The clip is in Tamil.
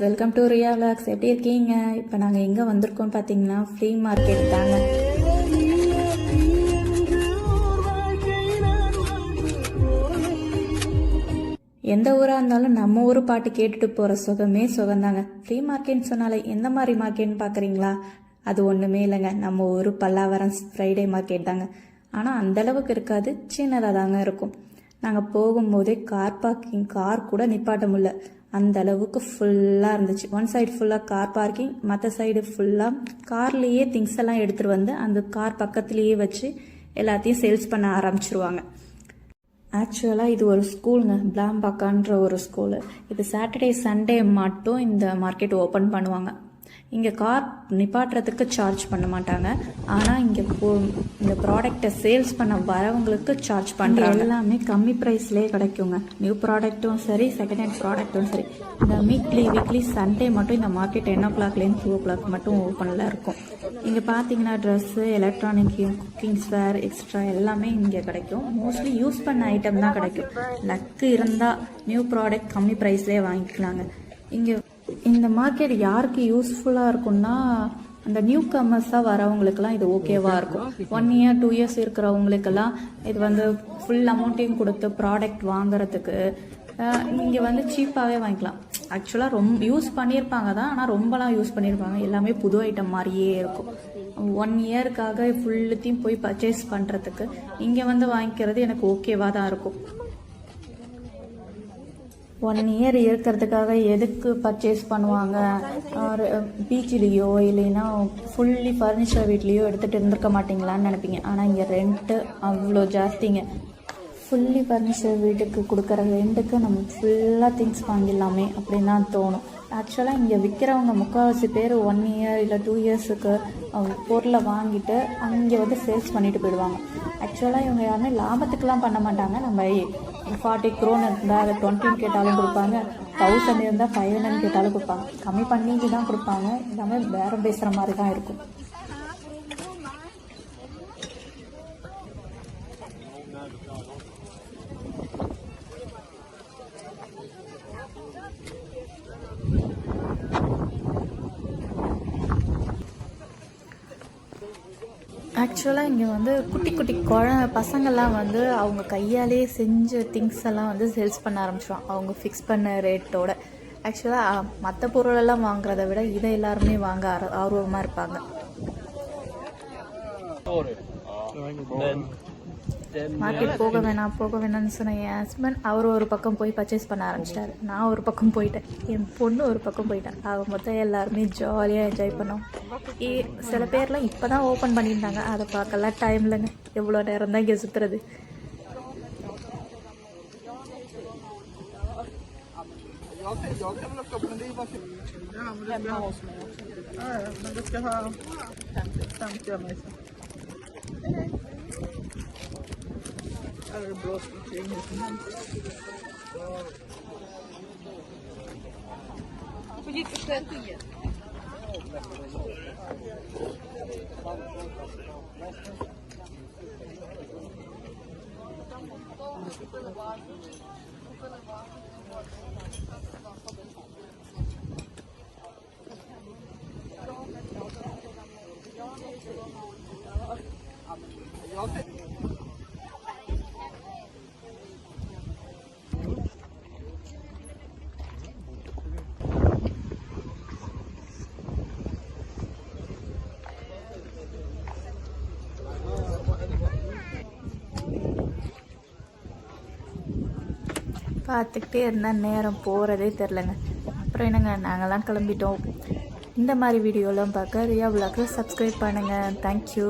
Welcome to Riya vlogs. எப்படி இருக்கீங்க? இப்போ நாங்கள் எங்கே வந்திருக்கோம்னு பார்த்தீங்கன்னா ஃப்ளீ மார்க்கெட் தாங்க. எந்த ஊராக இருந்தாலும் நம்ம ஊர் பாட்டு கேட்டுட்டு போகிற சுகமே சுகந்தாங்க. ஃப்ளீ மார்க்கெட்னு சொன்னாலே எந்த மாதிரி மார்க்கெட்னு பார்க்குறீங்களா? அது ஒன்றுமே இல்லைங்க, நம்ம ஊர் பல்லாவரம் ஃப்ரைடே மார்க்கெட் தாங்க. ஆனால் அந்தளவுக்கு இருக்காது, சின்னதாக தாங்க இருக்கும். நாங்கள் போகும்போதே கார் கூட நிப்பாட்ட முடியல, அந்த அளவுக்கு ஃபுல்லாக இருந்துச்சு. ஒன் சைடு ஃபுல்லாக கார் பார்க்கிங், மற்ற சைடு ஃபுல்லாக கார்லேயே திங்ஸ் எல்லாம் எடுத்துகிட்டு வந்து அந்த கார் பக்கத்துலேயே வச்சு எல்லாத்தையும் சேல்ஸ் பண்ண ஆரம்பிச்சிருவாங்க. ஆக்சுவலாக இது ஒரு ஸ்கூலுங்க, பிளாம்பாக்கான்ற ஒரு ஸ்கூலு. இது சாட்டர்டே சண்டே மட்டும் இந்த மார்க்கெட் ஓப்பன் பண்ணுவாங்க. இங்கே கார் நிப்பாட்டுறதுக்கு சார்ஜ் பண்ண மாட்டாங்க, ஆனால் இங்கே இந்த ப்ராடக்டை சேல்ஸ் பண்ண வரவங்களுக்கு சார்ஜ் பண்ணுறாங்க. எல்லாமே கம்மி ப்ரைஸ்லேயே கிடைக்குங்க. நியூ ப்ராடக்ட்டும் சரி, செகண்ட் ஹேண்ட் ப்ராடக்ட்டும் சரி. இந்த வீக்லி சண்டே மட்டும் இந்த மார்க்கெட் 10 o'clockலேருந்து 2 o'clock மட்டும் ஓப்பனில் இருக்கும். இங்கே பார்த்தீங்கன்னா ட்ரெஸ்ஸு, எலக்ட்ரானிக், குக்கிங்ஸ்வேர், எக்ஸ்ட்ரா எல்லாமே இங்கே கிடைக்கும். மோஸ்ட்லி யூஸ் பண்ண ஐட்டம் தான் கிடைக்கும். லக்கு இருந்தால் நியூ ப்ராடக்ட் கம்மி ப்ரைஸ்லேயே வாங்கிக்கலாங்க. இங்கே இந்த மார்க்கெட் யாருக்கு யூஸ்ஃபுல்லாக இருக்கும்னா, அந்த நியூ கமர்ஸாக வரவங்களுக்கெல்லாம் இது ஓகேவாக இருக்கும். 1 year 2 years இருக்கிறவங்களுக்கெல்லாம் இது வந்து ஃபுல் அமௌண்ட்டையும் கொடுத்து ப்ராடக்ட் வாங்குறதுக்கு இங்கே வந்து சீப்பாகவே வாங்கிக்கலாம். ஆக்சுவலாக ரொம்ப யூஸ் பண்ணியிருப்பாங்க தான், ஆனால் ரொம்பலாம் யூஸ் பண்ணியிருப்பாங்க. எல்லாமே புது ஐட்டம் மாதிரியே இருக்கும். 1 yearக்காக ஃபுல்லுத்தையும் போய் பர்ச்சேஸ் பண்ணுறதுக்கு இங்கே வந்து வாங்கிக்கிறது எனக்கு ஓகேவாக தான் இருக்கும். 1 year இருக்கிறதுக்காக எதுக்கு பர்ச்சேஸ் பண்ணுவாங்க? ஒரு பீச்சிலேயோ இல்லைன்னா ஃபுல்லி ஃபர்னிச்சர் வீட்லேயோ எடுத்துகிட்டு இருந்திருக்க மாட்டிங்களான்னு நினைப்பீங்க. ஆனால் இங்கே ரெண்ட்டு அவ்வளோ ஜாஸ்திங்க. ஃபுல்லி ஃபர்னிச்சர் வீட்டுக்கு கொடுக்குற ரெண்ட்டுக்கு நம்ம ஃபுல்லாக திங்ஸ் வாங்கிடலாமே அப்படின்னு தான் தோணும். ஆக்சுவலாக இங்கே விற்கிறவங்க முக்கால்வாசி பேர் 1 year இல்லை 2 yearsக்கு பொருளை வாங்கிட்டு அங்கே வந்து சேல்ஸ் பண்ணிட்டு போயிடுவாங்க. ஆக்சுவலாக இவங்க யாருமே லாபத்துக்கெலாம் பண்ண மாட்டாங்க. நம்ம 40 crore இருந்தால் அதை 20 கேட்டாலும் கொடுப்பாங்க, 1000 இருந்தால் 500 கேட்டாலும் கொடுப்பாங்க. கம்மி பண்ணிட்டு தான் கொடுப்பாங்க. எல்லாமே பேரம் பேசுகிற மாதிரி தான் இருக்கும். ஆக்சுவலாக இங்கே வந்து குட்டி குட்டி பசங்கள்லாம் வந்து அவங்க கையாலே செஞ்ச திங்ஸ் எல்லாம் வந்து சேல்ஸ் பண்ண ஆரம்பிச்சிடுவாங்க, அவங்க ஃபிக்ஸ் பண்ண ரேட்டோட. ஆக்சுவலாக மற்ற பொருளெல்லாம் வாங்குறத விட இதை எல்லாருமே வாங்க ஆர்வமாக இருப்பாங்க. மார்க்கெட் போக வேணாம்னு சொன்ன என் ஹஸ்பண்ட் அவர் ஒரு பக்கம் போய் பர்ச்சேஸ் பண்ண ஆரம்பிச்சிட்டாரு. நான் ஒரு பக்கம் போயிட்டேன், என் பொண்ணு ஒரு பக்கம் போயிட்டேன். ஆக மொத்தம் எல்லாருமே ஜாலியாக என்ஜாய் பண்ணோம். சில பேர்லாம் இப்போ தான் ஓப்பன் பண்ணியிருந்தாங்க, அதை பார்க்கலாம் டைம் இல்லைங்க. எவ்வளோ நேரம் தான் இங்கே சுற்றுறது. பார்த்துக்கிட்டே இருந்தால் நேரம் போகிறதே தெரிலங்க. அப்புறம் என்னங்க, நாங்கள்லாம் கிளம்பிட்டோம். இந்த மாதிரி வீடியோலாம் பார்க்க ரியா விலாக்ஸை சப்ஸ்கிரைப் பண்ணுங்கள். தேங்க்யூ.